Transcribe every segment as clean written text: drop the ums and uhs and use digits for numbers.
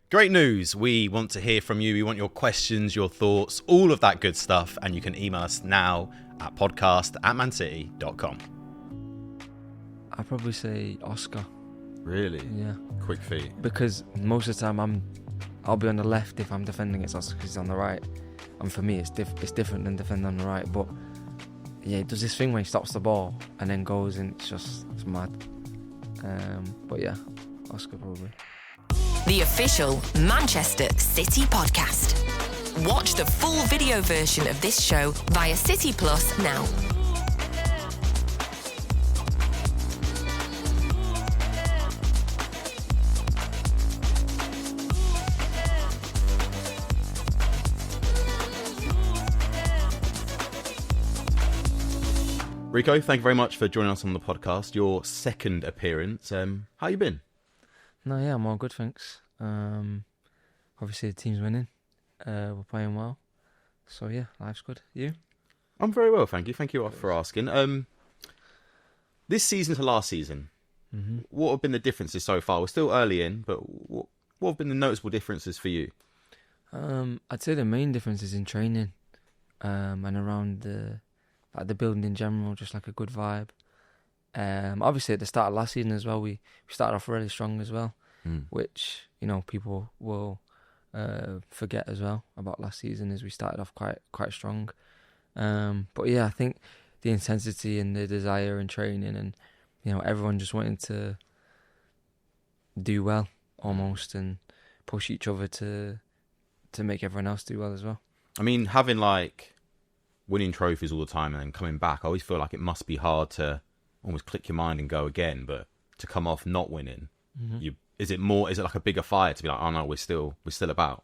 Great news. We want to hear from you. We want your questions, your thoughts, all of that good stuff. And you can email us now at podcast@mancity.com. I'd probably say Oscar. Really? Yeah. Quick feet. Because most of the time I'll be on the left if I'm defending against Oscar because he's on the right. And for me, it's different than defending on the right. But yeah, he does this thing when he stops the ball and then goes and it's mad. But yeah, Oscar probably. The official Manchester City podcast. Watch the full video version of this show via City Plus now. Rico, thank you very much for joining us on the podcast. Your second appearance. How you been? No, yeah, I'm all good, thanks. Obviously the team's winning. We're playing well. So yeah, life's good. You? I'm very well, thank you. Thank you for asking. This season to last season, what have been the differences so far? We're still early in, but what have been the noticeable differences for you? I'd say the main difference is in training, and around the building in general, just like a good vibe. Obviously at the start of last season as well, we started off really strong as well, which people will forget as well about last season, as we started off quite strong. But yeah, I think the intensity and the desire in training, and everyone just wanting to do well almost, and push each other to make everyone else do well as well. I mean, having winning trophies all the time and then coming back, I always feel like it must be hard to almost click your mind and go again, but to come off not winning, is it like a bigger fire to be like, oh no, we're still about?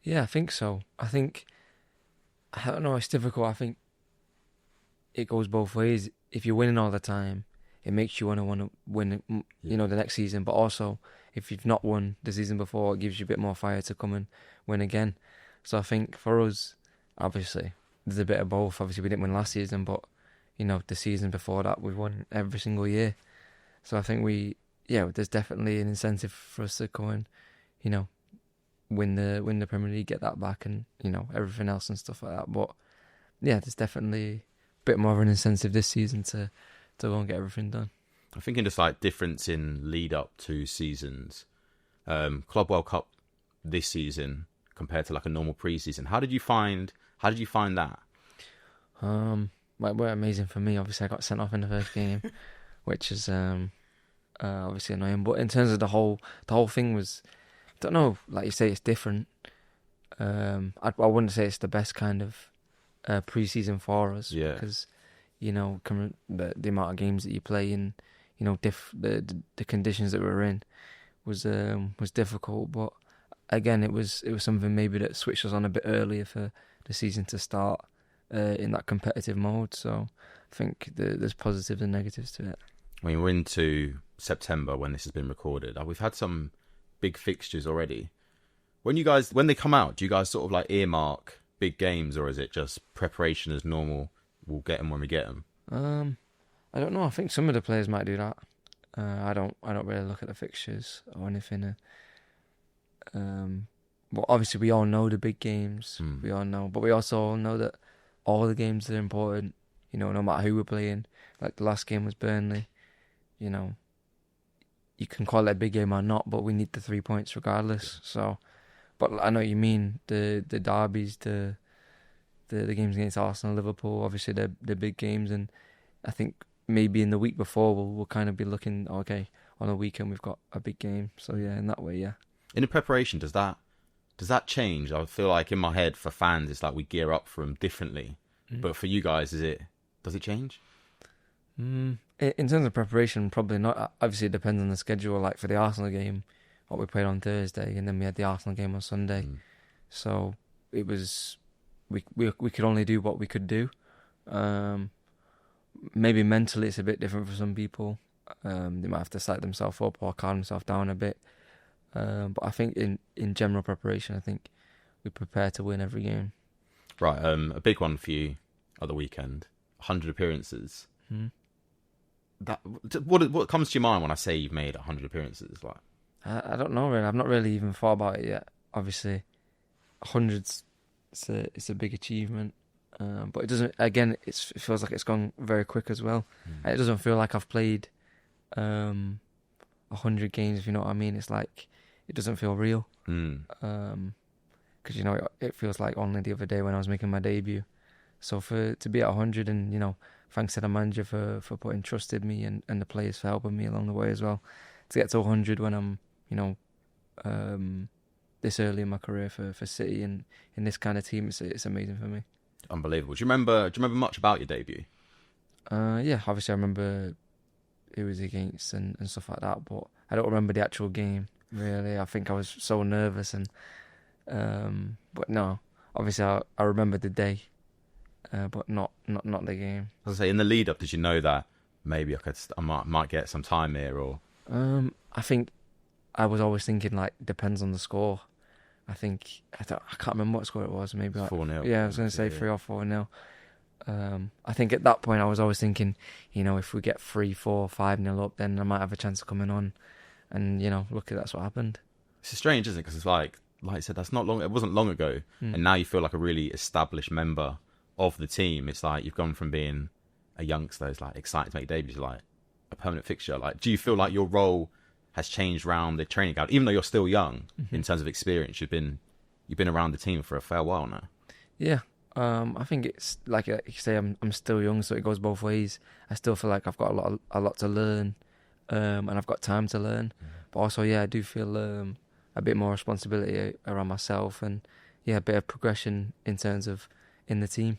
Yeah, I think so. I don't know, it's difficult. I think it goes both ways. If you're winning all the time, it makes you want to win, the next season. But also, if you've not won the season before, it gives you a bit more fire to come and win again. So I think for us, obviously, there's a bit of both. Obviously, we didn't win last season, but the season before that, we won every single year. So I think there's definitely an incentive for us to go and, win the Premier League, get that back, and everything else and stuff like that. But yeah, there's definitely a bit more of an incentive this season to go and get everything done. I'm thinking just difference in lead up to seasons. Club World Cup this season compared to a normal pre-season. How did you find that? Were amazing for me. Obviously, I got sent off in the first game, which is obviously annoying. But in terms of the whole thing was, I don't know, like you say, it's different. I wouldn't say it's the best kind of pre-season for us, because the amount of games that you play and the conditions that we're in was difficult. But again, it was something maybe that switched us on a bit earlier for the season to start in that competitive mode. So I think there's positives and negatives to it. When we're into September, when this has been recorded, we've had some big fixtures already. When they come out, do you guys sort of earmark big games, or is it just preparation as normal? We'll get them when we get them. I don't know. I think some of the players might do that. I don't really look at the fixtures or anything. But obviously we all know the big games. We all know, but we also all know that all the games are important. No matter who we're playing. Like the last game was Burnley. You can call it a big game or not, but we need the 3 points regardless. So, but I know what you mean. The derbies, the games against Arsenal, Liverpool. Obviously they're big games, and I think maybe in the week before we'll kind of be looking, okay, on a weekend we've got a big game. So yeah, in that way, yeah. In the preparation, does that change? I feel like in my head for fans, it's we gear up for them differently. But for you guys, does it change? In terms of preparation, probably not. Obviously, it depends on the schedule. Like for the Arsenal game, what we played on Thursday, and then we had the Arsenal game on Sunday. So it was we could only do what we could do. Maybe mentally, it's a bit different for some people. They might have to psych themselves up or calm themselves down a bit. But I think in general preparation, I think we prepare to win every game. Right, a big one for you at the weekend, 100 appearances. What comes to your mind when I say you've made 100 appearances? I don't know really. I've not really even thought about it yet. Obviously, 100's it's a big achievement, but it doesn't. Again, it feels like it's gone very quick as well. And it doesn't feel like I've played 100 games. If you know what I mean, it's like it doesn't feel real. Because it feels like only the other day when I was making my debut. So to be at 100, and thanks to the manager for putting trust in me, and the players for helping me along the way as well. To get to 100 when I'm this early in my career for City and in this kind of team, it's amazing for me. Unbelievable. Do you remember much about your debut? Yeah, obviously I remember who was against and stuff like that, but I don't remember the actual game really. I think I was so nervous but no, obviously I remember the day, but not the game. As I say, in the lead up, did you know that maybe I might get some time here, or? I think I was always thinking like depends on the score. I think I can't remember what score it was. Maybe like 4-0. Yeah, I was going to say 3 or 4-0. I think at that point I was always thinking, if we get 3, 4, 5-0 up, then I might have a chance of coming on. And look, that's what happened. It's strange, isn't it? Because it's like you said, that's not long. It wasn't long ago, and now you feel like a really established member of the team. It's like you've gone from being a youngster, it's like excited to make debuts, like a permanent fixture. Like, do you feel like your role has changed around the training ground, even though you're still young in terms of experience? You've been around the team for a fair while now. Yeah, I think it's like you say, I'm still young, so it goes both ways. I still feel like I've got a lot to learn, and I've got time to learn. But also, yeah, I do feel a bit more responsibility around myself, and a bit of progression in terms of in the team.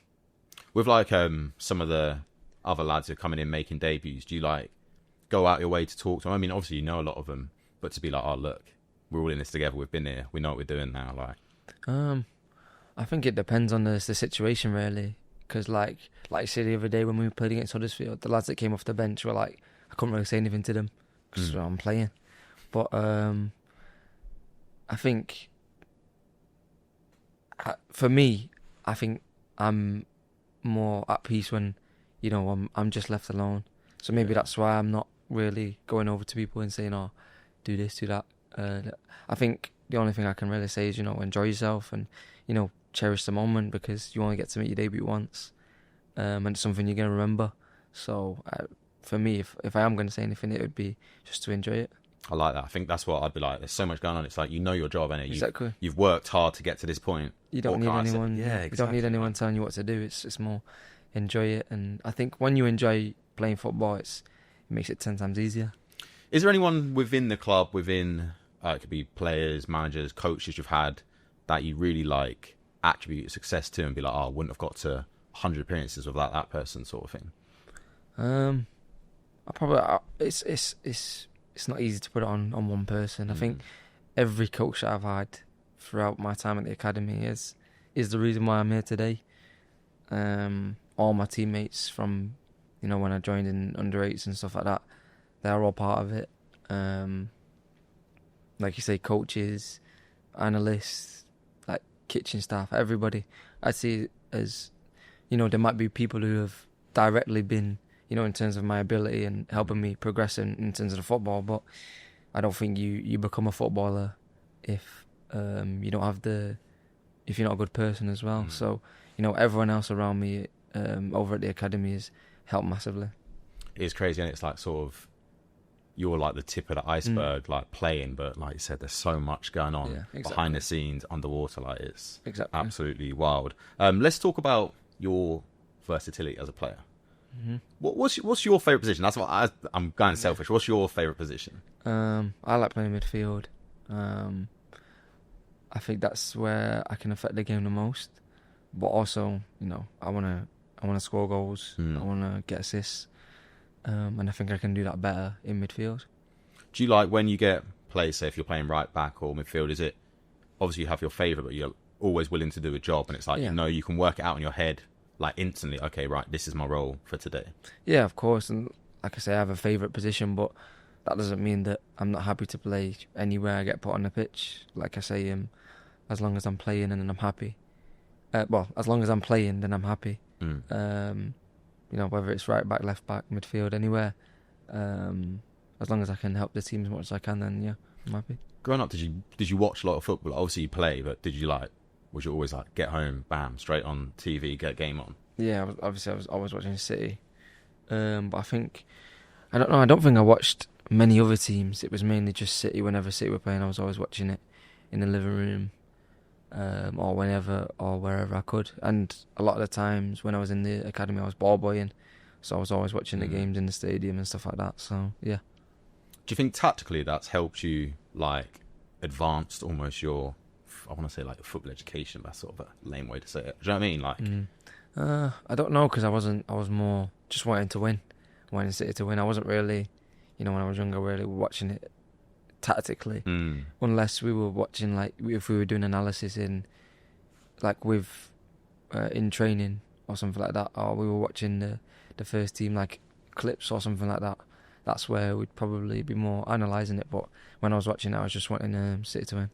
With like some of the other lads who are coming in making debuts, do you like go out your way to talk to them? I mean, obviously you know a lot of them, but to be like, oh look, we're all in this together. We've been here. We know what we're doing now. Like, I think it depends on the situation really, because like you said the other day when we played against Huddersfield, the lads that came off the bench were like, I couldn't really say anything to them because I'm playing. But I think for me, I think I'm more at peace when I'm just left alone. So maybe that's why I'm not really going over to people and saying, oh, do this, do that. I think the only thing I can really say is, enjoy yourself and, cherish the moment, because you only get to meet your debut once. And it's something you're going to remember. So for me, if I am going to say anything, it would be just to enjoy it. I like that. I think that's what I'd be like. There's so much going on. It's like, your job, innit? Exactly. You've worked hard to get to this point. You don't need anyone. Yeah, exactly. You don't need anyone telling you what to do. It's more enjoy it. And I think when you enjoy playing football, it makes it 10 times easier. Is there anyone within the club, it could be players, managers, coaches you've had that you really like attribute success to and be like, oh, I wouldn't have got to 100 appearances without that person, sort of thing? I probably it's not easy to put it on one person. I think every coach that I've had throughout my time at the academy is the reason why I'm here today. All my teammates from when I joined in under 8s and stuff like that, they're all part of it. Like you say, coaches, analysts, like kitchen staff, everybody. I see it as, there might be people who have directly been, in terms of my ability and helping me progress in terms of the football, but I don't think you become a footballer if you don't have if you're not a good person as well. So, everyone else around me over at the academy has helped massively. It's crazy, and it's like sort of you're like the tip of the iceberg, like playing, but like you said, there's so much going on behind the scenes, underwater. Like it's absolutely wild. Let's talk about your versatility as a player. What's your favourite position? That's what I'm going selfish. What's your favourite position? I like playing midfield. I think that's where I can affect the game the most. But also, I wanna score goals. I wanna get assists. And I think I can do that better in midfield. Do you like when you get plays, say if you're playing right back or midfield, is it obviously you have your favourite, but you're always willing to do a job, and it's like you can work it out in your head like instantly, okay, right, this is my role for today? Yeah, of course. And like I say, I have a favourite position, but that doesn't mean that I'm not happy to play anywhere I get put on the pitch. Like I say, as long as I'm playing and I'm happy. As long as I'm playing, then I'm happy. Whether it's right back, left back, midfield, anywhere. As long as I can help the team as much as I can, then yeah. I'm happy. Growing up, did you watch a lot of football? Obviously, you play, but was you always like get home, bam, straight on TV, get a game on? Yeah, I was always watching City. But I think, I don't know, I don't think I watched many other teams. It was mainly just City. Whenever City were playing, I was always watching it in the living room, or whenever or wherever I could. And a lot of the times when I was in the academy, I was ball boying, so I was always watching the games in the stadium and stuff like that. So yeah. Do you think tactically that's helped you like advanced almost your, I want to say like football education, but that's sort of a lame way to say it. Do you know what I mean? Like, I don't know, because I was more just wanting to win, wanting City to win. I wasn't really, when I was younger, really watching it tactically, unless we were watching, like, if we were doing analysis in, like, with in training or something like that, or we were watching the first team, like, clips or something like that. That's where we'd probably be more analysing it. But when I was watching it, I was just wanting City to win.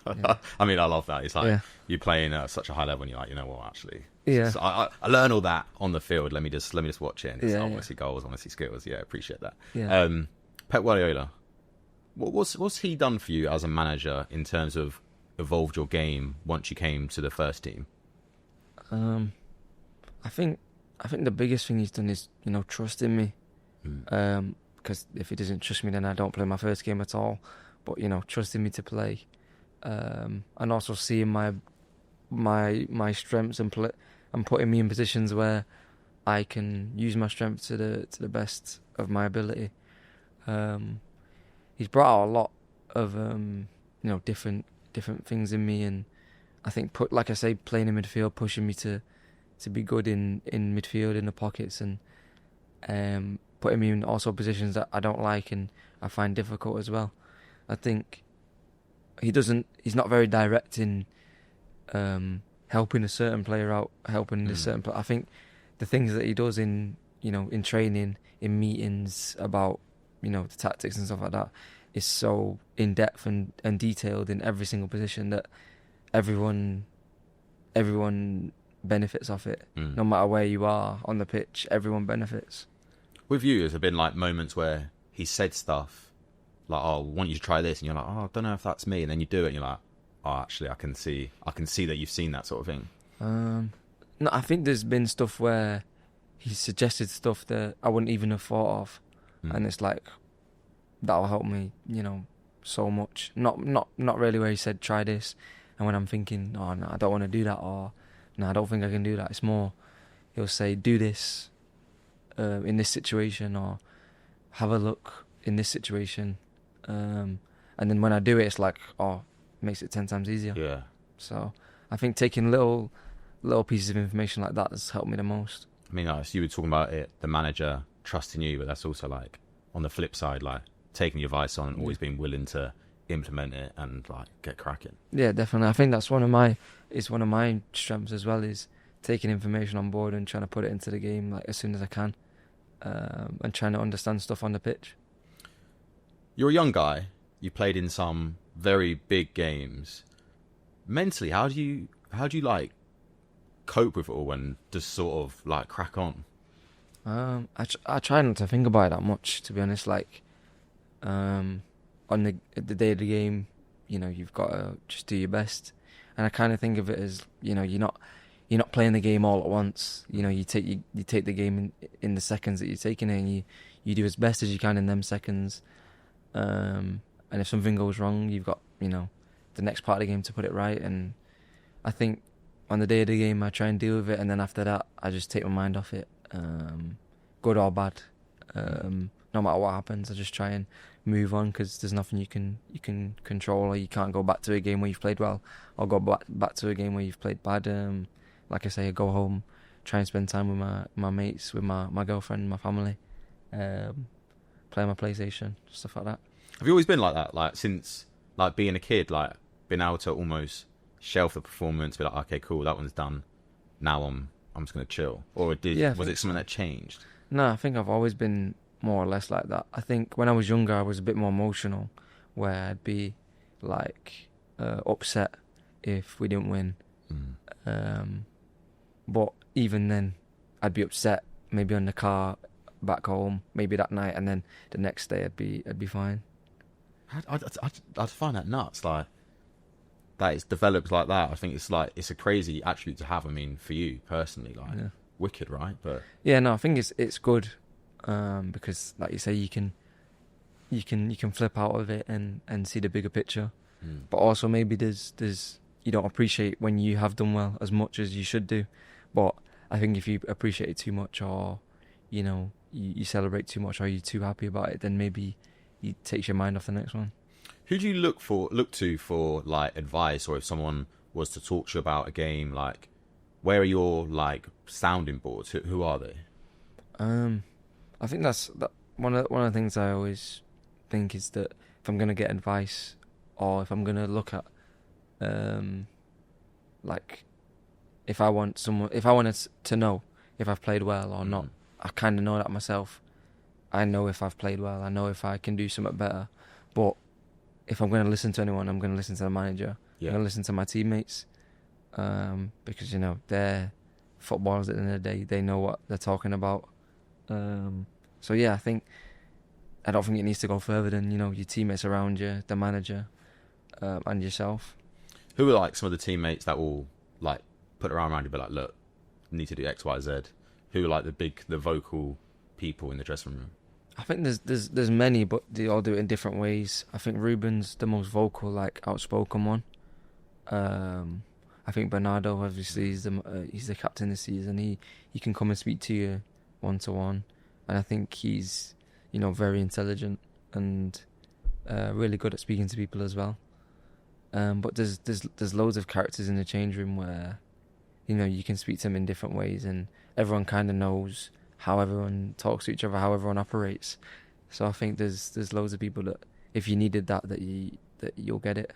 Yeah. I mean, I love that. It's like you're playing at such a high level, and you're like, you know what, actually, so I learn all that on the field. Let me just watch it. I want to see goals, I want to see skills. Yeah, appreciate that. Yeah. Pep Guardiola, what's he done for you as a manager in terms of evolved your game once you came to the first team? I think the biggest thing he's done is trusting me. Because if he doesn't trust me, then I don't play my first game at all. But trusting me to play, and also seeing my strengths and putting me in positions where I can use my strength to the best of my ability. He's brought out a lot of different things in me, and I think like I say, playing in midfield, pushing me to be good in midfield, in the pockets, and putting me in also positions that I don't like and I find difficult as well. I think he's not very direct in helping a certain player out, helping this certain player. I think the things that he does in training, in meetings about the tactics and stuff like that is so in depth and detailed in every single position that everyone benefits off it. No matter where you are on the pitch, everyone benefits. With you, has there been like moments where he said stuff like, "Oh, I want you to try this," and you're like, "Oh, I don't know if that's me," and then you do it, and you're like, "Oh, actually, I can see that you've seen that sort of thing." No, I think there's been stuff where he suggested stuff that I wouldn't even have thought of, and it's like that'll help me, so much. Not really where he said try this, and when I'm thinking, "Oh no, I don't want to do that," or "No, I don't think I can do that." It's more he'll say, "Do this." In this situation, or have a look in this situation, and then when I do it, it's like, it makes it 10 times easier. Yeah. So I think taking little pieces of information like that has helped me the most. I mean, so you were talking about it, the manager trusting you, but that's also like on the flip side, like taking your advice on and always being willing to implement it and like get cracking. Yeah, definitely. I think that's one of my strengths as well, is taking information on board and trying to put it into the game like as soon as I can. And trying to understand stuff on the pitch. You're a young guy. You played in some very big games. Mentally, how do you like cope with it all and just sort of like crack on? I try not to think about it that much, to be honest. Like, on the day of the game, you've got to just do your best, and I kind of think of it as you're not playing the game all at once. You take the game in the seconds that you're taking it, and you do as best as you can in them seconds. And if something goes wrong, you've got the next part of the game to put it right. And I think on the day of the game, I try and deal with it, and then after that, I just take my mind off it, good or bad. No matter what happens, I just try and move on, because there's nothing you can control, or you can't go back to a game where you've played well, or go back to a game where you've played bad. Like I say, I go home, try and spend time with my mates, with my girlfriend, my family, play my PlayStation, stuff like that. Have you always been like that? Like since like being a kid, like being able to almost shelf the performance, be like, okay, cool, that one's done. Now I'm just gonna chill. Or was it something that changed? No, I think I've always been more or less like that. I think when I was younger, I was a bit more emotional, where I'd be like upset if we didn't win. But even then, I'd be upset maybe on the car back home, maybe that night, and then the next day I'd be fine. I'd find that nuts. Like that it's developed like that. I think it's a crazy attribute to have. I mean, for you personally, wicked, right? But yeah, no, I think it's good because, like you say, you can flip out of it and see the bigger picture. But also maybe there's you don't appreciate when you have done well as much as you should do. But I think if you appreciate it too much, or you celebrate too much, or you're too happy about it, then maybe it takes your mind off the next one. Who do you look to for like advice, or if someone was to talk to you about a game, like where are your like sounding boards? Who are they? I think that's one of the things I always think is that if I'm gonna get advice, or if I'm gonna look at like if I wanted to know if I've played well or not, I kind of know that myself. I know if I've played well. I know if I can do something better. But if I'm going to listen to anyone, I'm going to listen to the manager. Yeah. I'm going to listen to my teammates because they're footballers at the end of the day. They know what they're talking about. So yeah, I don't think it needs to go further than your teammates around you, the manager, and yourself. Who are like some of the teammates that will like put their arm around you, but like, look, need to do X, Y, Z? Who are like the vocal people in the dressing room? I think there's many, but they all do it in different ways. I think Ruben's the most vocal, like outspoken one. I think Bernardo, obviously, he's the captain this season. He can come and speak to you 1-to-1, and I think he's very intelligent and really good at speaking to people as well. But there's loads of characters in the change room where you can speak to them in different ways, and everyone kind of knows how everyone talks to each other, how everyone operates. So I think there's loads of people that if you needed that you'll get it.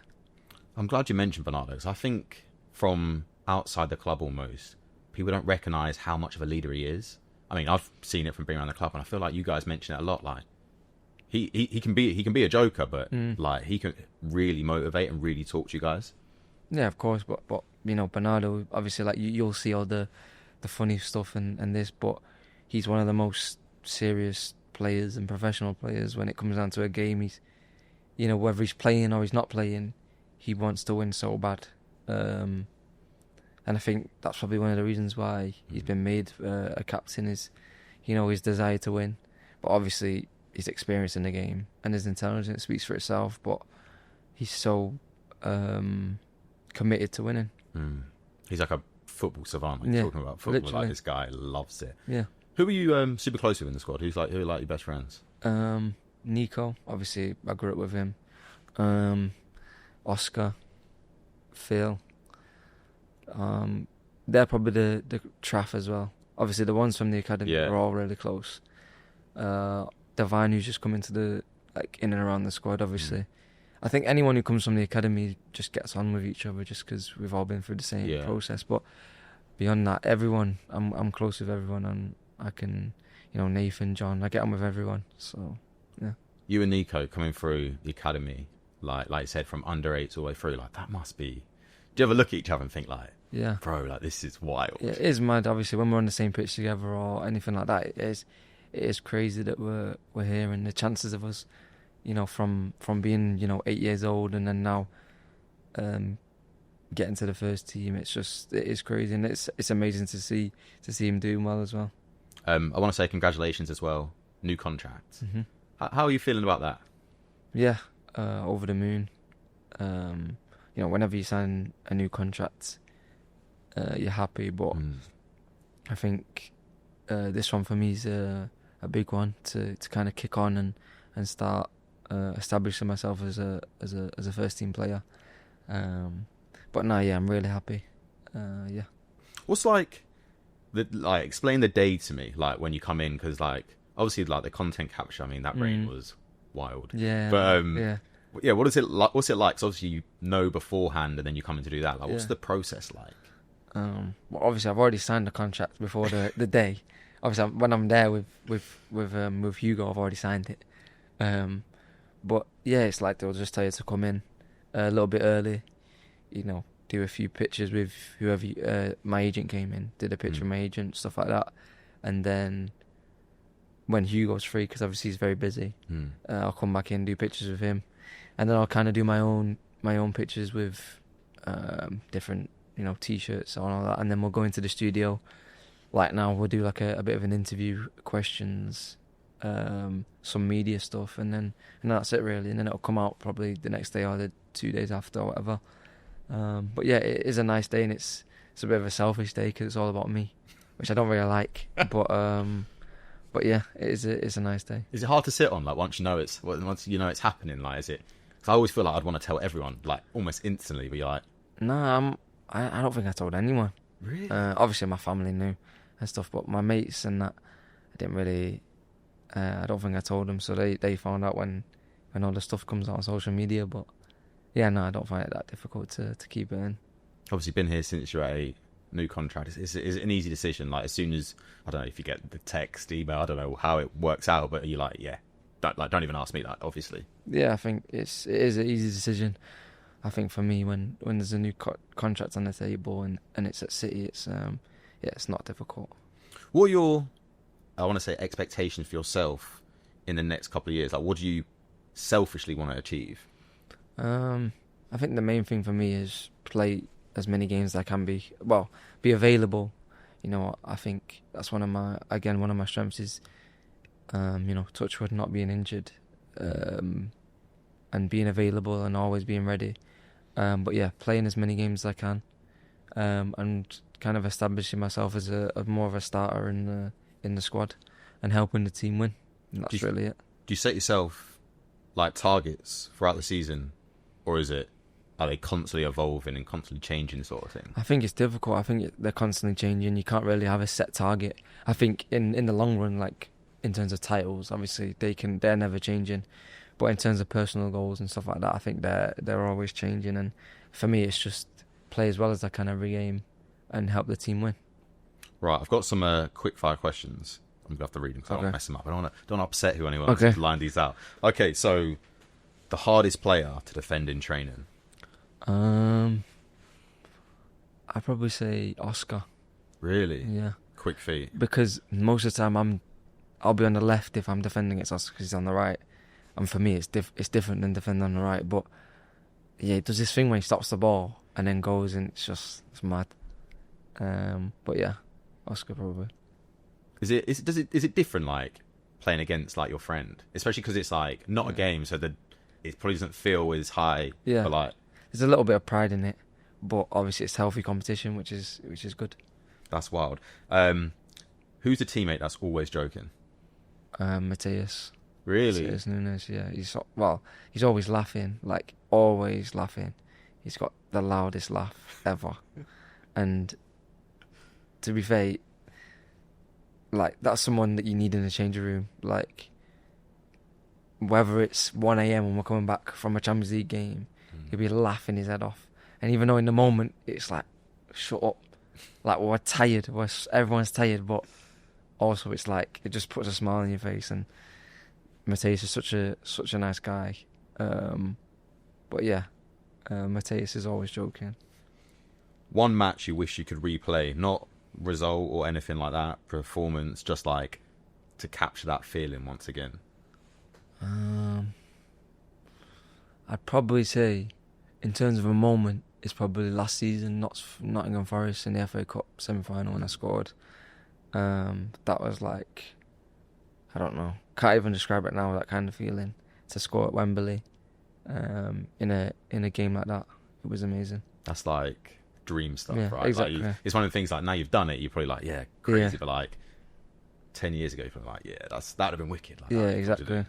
I'm glad you mentioned Bernardo, because I think from outside the club almost, people don't recognise how much of a leader he is. I mean, I've seen it from being around the club, and I feel like you guys mention it a lot. Like he can be a joker, but like he can really motivate and really talk to you guys. Yeah, of course, but Bernardo, obviously, like you'll see all the funny stuff and this, but he's one of the most serious players and professional players when it comes down to a game. He's, whether he's playing or he's not playing, he wants to win so bad. And I think that's probably one of the reasons why he's been made a captain is, his desire to win. But obviously, his experience in the game and his intelligence speaks for itself. But he's so committed to winning. He's like a football savant. Like talking about football, literally. like this guy loves it. Yeah. Who are you super close with in the squad? Who are like your best friends? Nico, obviously I grew up with him. Oscar, Phil. They're probably the Traff as well. Obviously the ones from the academy are all really close. Divine, who's just come into in and around the squad, obviously. I think anyone who comes from the academy just gets on with each other just because we've all been through the same process. But beyond that, everyone, I'm close with everyone, and I can, Nathan, John, I get on with everyone. So, yeah. You and Nico coming through the academy, like you said, from under 8s all the way through, like that must be. Do you ever look at each other and think like, yeah, bro, like this is wild? Yeah, it is mad. Obviously, when we're on the same pitch together or anything like that, it is crazy that we're here, and the chances of us, from being 8 years old and then now getting to the first team, it is crazy, and it's amazing to see him doing well as well. I want to say congratulations as well, new contract. How are you feeling about that? Yeah, over the moon. Whenever you sign a new contract, you're happy, but I think this one for me is a big one to kind of kick on and start establishing myself as a first team player. But no, yeah, I'm really happy. Yeah. What's explain the day to me, like when you come in, because obviously the content capture, I mean that brain was wild. Yeah. But yeah, what is it like? What's it like? 'Cause obviously you know beforehand, and then you come in to do that. What's the process like? Well, obviously I've already signed the contract before the day. Obviously, when I'm there with Hugo, I've already signed it. But yeah, it's like they'll just tell you to come in a little bit early, do a few pictures with whoever. My agent came in, did a picture with my agent, stuff like that, and then when Hugo's free, because obviously he's very busy, I'll come back in, do pictures with him, and then I'll kind of do my own pictures with different t-shirts and all that, and then we'll go into the studio. Like now, we'll do like a bit of an interview, questions, some media stuff, and that's it really. And then it'll come out probably the next day or the 2 days after or whatever. But yeah, it is a nice day, and it's a bit of a selfish day because it's all about me, which I don't really like. But yeah, it's a nice day. Is it hard to sit on, like, once you know it's happening? Like, is it? Because I always feel like I'd want to tell everyone, like, almost instantly. But you're like, no, I don't think I told anyone. Really? Obviously, my family knew and stuff, but my mates and that, I didn't really. I don't think I told them, so they found out when all the stuff comes out on social media. But yeah, no, I don't find it that difficult to keep it in. Obviously, been here since you're at a new contract. Is it an easy decision? Like, as soon as, I don't know if you get the text, email, I don't know how it works out, but you're like, yeah, don't even ask me that. Obviously. Yeah, I think it is an easy decision. I think for me, when there's a new contract on the table and it's at City, it's not difficult. What are your, I want to say, expectations for yourself in the next couple of years? Like, what do you selfishly want to achieve? I think the main thing for me is play as many games as I can be. Well, be available. I think that's one of my strengths is, touch wood, not being injured, and being available and always being ready. But yeah, playing as many games as I can, and kind of establishing myself as a more of a starter in the squad and helping the team win. And that's really it. Do you set yourself like targets throughout the season, or are they constantly evolving and constantly changing, sort of thing? I think it's difficult. I think they're constantly changing. You can't really have a set target. I think in the long run, like in terms of titles, obviously they're never changing. But in terms of personal goals and stuff like that, I think they're always changing. And for me, it's just play as well as I can every game and help the team win. Right, I've got some quick fire questions. I'm gonna have to read them because I don't want to mess them up. I don't want to upset anyone to line these out. Okay, so the hardest player to defend in training. I'd probably say Oscar. Really? Yeah. Quick feet. Because most of the time I'll be on the left if I'm defending against Oscar because he's on the right. And for me, it's different than defending on the right. But yeah, he does this thing when he stops the ball and then goes, and it's mad. But yeah, Oscar probably. Is it different, like playing against like your friend, especially because it's like not a game, so that it probably doesn't feel as high. Yeah. But like, there's a little bit of pride in it, but obviously it's healthy competition, which is good. That's wild. Who's the teammate that's always joking? Mateus. Really? Mateus Nunes, yeah. He's always laughing, like always laughing. He's got the loudest laugh ever. And to be fair, like that's someone that you need in the changing room. Like whether it's 1 a.m. when we're coming back from a Champions League game, he'll be laughing his head off. And even though in the moment it's like, shut up, like we're tired, everyone's tired, but also it's like it just puts a smile on your face. And Mateus is such a nice guy. But yeah, Mateus is always joking. One match you wish you could replay, not result or anything like that, performance, just like to capture that feeling once again. I'd probably say, in terms of a moment, it's probably last season, Nottingham Forest in the FA Cup semi-final when I scored. That was like, I don't know, can't even describe it now, that kind of feeling, to score at Wembley in a game like that. It was amazing. That's like dream stuff, yeah, right? Exactly. Like it's one of the things, like now you've done it, you're probably like, yeah, crazy, but like 10 years ago, you're probably like, yeah, that'd have been wicked. Like, yeah, exactly.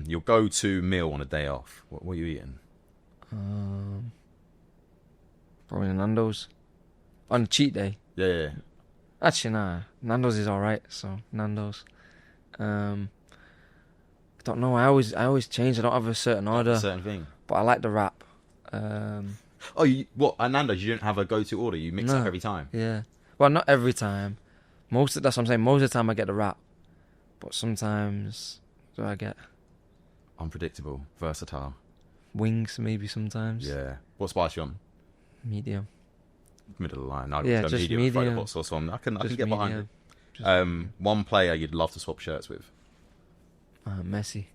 Your go-to meal on a day off, what are you eating? Probably Nando's. On a cheat day. Yeah. Actually, nah. Nando's is alright, so Nando's. I don't know, I always change. I don't have a certain order. A certain thing. But I like the wrap. At Nando's, you don't have a go-to order? You mix up every time? Yeah. Well, not every time. That's what I'm saying. Most of the time I get the wrap. But sometimes, what do I get? Unpredictable. Versatile. Wings, maybe sometimes. Yeah. What spice you on? Medium. Middle of the line. Just medium. Throw the hot sauce on. I can get behind it. One player you'd love to swap shirts with? Messi.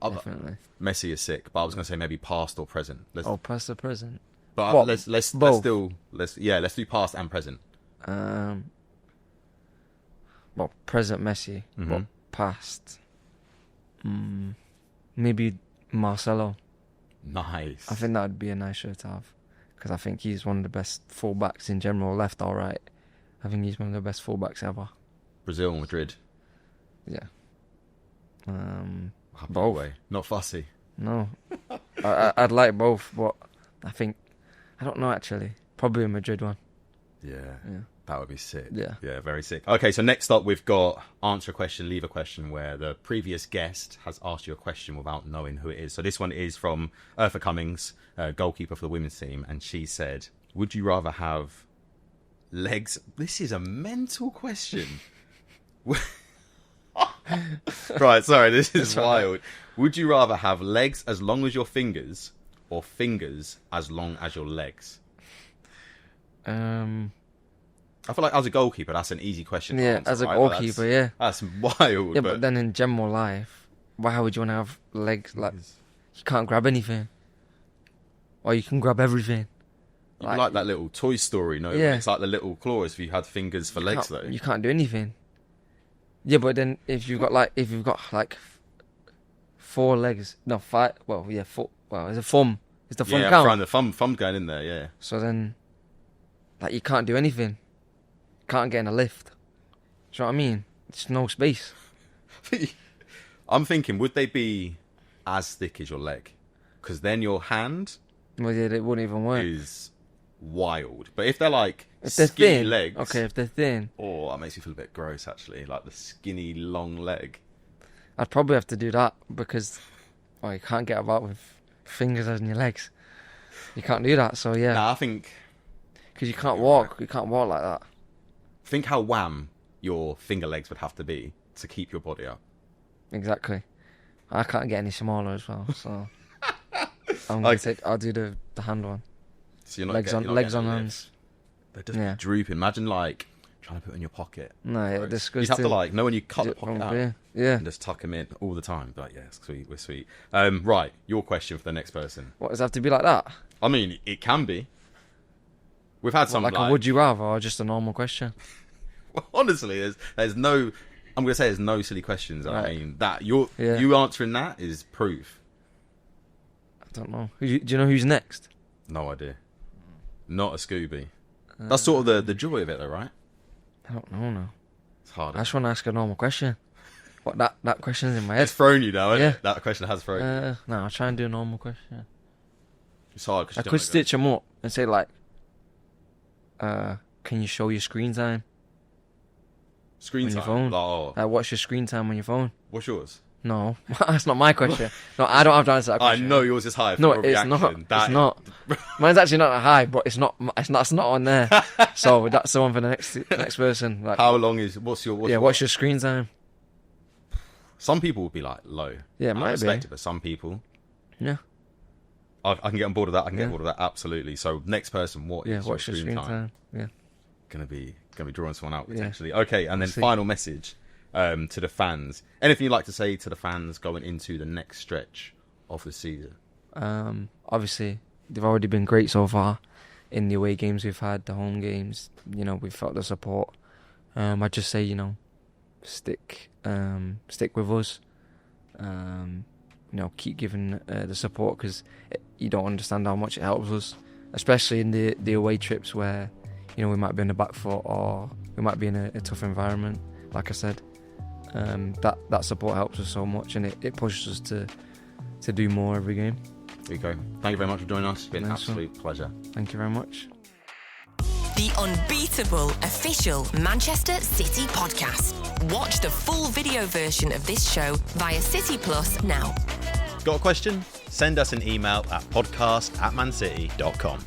Definitely. Messi is sick, but I was going to say maybe past or present. Past or present. But what? let's Both. let's do past and present. Well, present Messi, but past, maybe Marcelo. Nice. I think that would be a nice shirt to have, because I think he's one of the best fullbacks in general, left or right. I think he's one of the best fullbacks ever. Brazil, Madrid. Yeah. Happy Both. Way. Not fussy. No, I'd like both, but I think I don't know actually. Probably a Madrid one. Yeah. That would be sick. Yeah. Yeah, very sick. Okay, so next up we've got answer a question, leave a question, where the previous guest has asked you a question without knowing who it is. So this one is from Eartha Cummings, goalkeeper for the women's team, and she said, would you rather have legs... This is a mental question. Right, sorry, this is wild. Would you rather have legs as long as your fingers or fingers as long as your legs? I feel like as a goalkeeper, that's an easy question to answer, as a right? goalkeeper, yeah. That's wild. Yeah, but then in general life, why would you want to have legs like you can't grab anything, or you can grab everything? Like that little Toy Story, no? Yeah. It's like the little claws if you had fingers for legs, though. You can't do anything. Yeah, but then if you've got like 4 legs, no 5. Well, yeah, 4. Well, it's a thumb. It's the thumb count. Yeah, the thumb's going in there. Yeah. So then, like, you can't do anything. Can't get in a lift. Do you know what I mean? There's no space. I'm thinking, would they be as thick as your leg? Because then your hand Well, yeah, it wouldn't even work. is wild. But if they're like If they're skinny thin, legs, okay. If they're thin, oh, that makes me feel a bit gross. Actually, like the skinny long leg. I'd probably have to do that because, you can't get about with fingers on your legs. You can't do that. So yeah, Nah, I think because you can't walk. You can't walk like that. think how wham your finger legs would have to be to keep your body up. Exactly. I can't get any smaller as well. So I'll do the hand one. So you're not Legs on hands. They're just drooping. Imagine like trying to put it in your pocket. No, yeah, Gross. disgusting. You'd have to like know when you cut the pocket out Yeah. and just tuck them in all the time. But yeah, it's sweet. We're sweet. Right, your question for the next person. What, does it have to be like that? I mean, it can be. We've had some like a would you rather or just a normal question? Well, honestly, there's no. I'm gonna say there's no silly questions. Right. I mean that you answering that is proof. I don't know. Do you know who's next? No idea. Not a Scooby. That's sort of the joy of it, though, right? I don't know now. It's hard. I just want to ask a normal question. What that question's in my head. It's thrown you now, isn't Yeah. it? That question has thrown you. No, I'll try and do a normal question. It's hard. 'Cause I could stitch them up and say like, can you show your screen time Screen on time. your phone? Oh, Like, what's your screen time on your phone? what's yours? No, that's not my question. No, I don't have to answer that I question. know yours is high. For No, your it's reaction. not. That- It's not. Mine's actually not that high, but it's not on there. So that's the one for the next person. Like, How long is? What's your? what's your screen time? Some people would be like low. Yeah, it I might respect be. it, but some people, Yeah. I can get on board with that. I can get Yeah. on board with that absolutely. So next person, what is Yeah. your What's your screen time? Yeah. Gonna be drawing someone out Yeah. potentially. Okay, and then We'll see. final message to the fans. Anything you'd like to say to the fans going into the next stretch of the season? Obviously, they've already been great so far in the away games we've had, the home games. We've felt the support. I'd just say, stick with us. Keep giving the support because you don't understand how much it helps us, especially in the away trips where we might be on the back foot or we might be in a tough environment. Like I said, that support helps us so much, and it pushes us to do more every game. Rico, thank you very much for joining us. It's been an Nice one. absolute pleasure. Thank you very much. The unbeatable official Manchester City podcast. Watch the full video version of this show via City Plus now. Got a question? Send us an email at podcast@mancity.com.